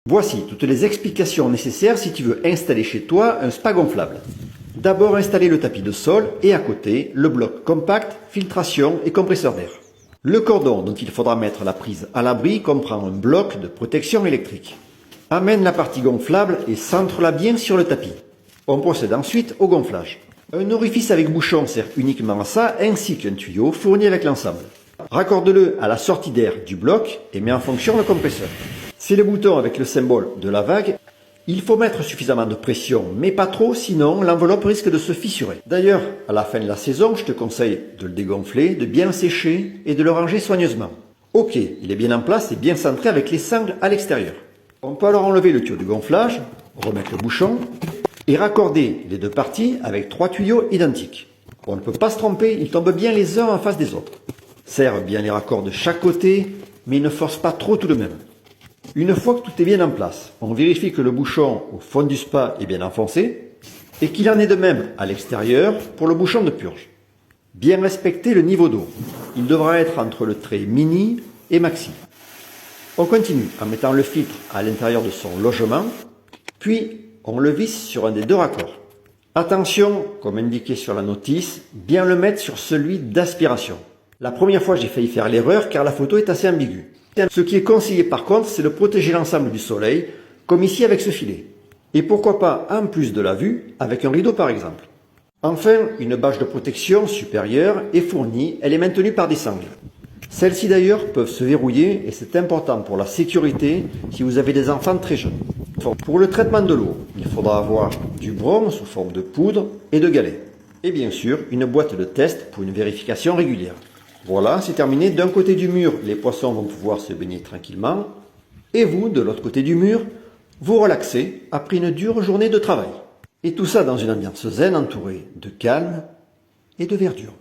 Voici toutes les explications nécessaires si tu veux installer chez toi un spa gonflable. D'abord installer le tapis de sol et à côté le bloc compact, filtration et compresseur d'air. Le cordon dont il faudra mettre la prise à l'abri comprend un bloc de protection électrique. Amène la partie gonflable et centre-la bien sur le tapis. On procède ensuite au gonflage. Un orifice avec bouchon sert uniquement à ça ainsi qu'un tuyau fourni avec l'ensemble. Raccorde-le à la sortie d'air du bloc et mets en fonction le compresseur. C'est le bouton avec le symbole de la vague. Il faut mettre suffisamment de pression, mais pas trop, sinon l'enveloppe risque de se fissurer. D'ailleurs, à la fin de la saison, je te conseille de le dégonfler, de bien le sécher et de le ranger soigneusement. Ok, il est bien en place et bien centré avec les sangles à l'extérieur. On peut alors enlever le tuyau de gonflage, remettre le bouchon et raccorder les deux parties avec 3 tuyaux identiques. On ne peut pas se tromper, ils tombent bien les uns en face des autres. Serre bien les raccords de chaque côté, mais ne force pas trop tout de même. Une fois que tout est bien en place, on vérifie que le bouchon au fond du spa est bien enfoncé et qu'il en est de même à l'extérieur pour le bouchon de purge. Bien respecter le niveau d'eau. Il devra être entre le trait mini et maxi. On continue en mettant le filtre à l'intérieur de son logement, puis on le visse sur un des deux raccords. Attention, comme indiqué sur la notice, bien le mettre sur celui d'aspiration. La première fois j'ai failli faire l'erreur car la photo est assez ambiguë. Ce qui est conseillé par contre, c'est de protéger l'ensemble du soleil, comme ici avec ce filet. Et pourquoi pas, en plus de la vue, avec un rideau par exemple. Enfin, une bâche de protection supérieure est fournie, elle est maintenue par des sangles. Celles-ci d'ailleurs peuvent se verrouiller et c'est important pour la sécurité si vous avez des enfants très jeunes. Pour le traitement de l'eau, il faudra avoir du brome sous forme de poudre et de galets. Et bien sûr, une boîte de test pour une vérification régulière. Voilà, c'est terminé. D'un côté du mur, les poissons vont pouvoir se baigner tranquillement. Et vous, de l'autre côté du mur, vous relaxez après une dure journée de travail. Et tout ça dans une ambiance zen entourée de calme et de verdure.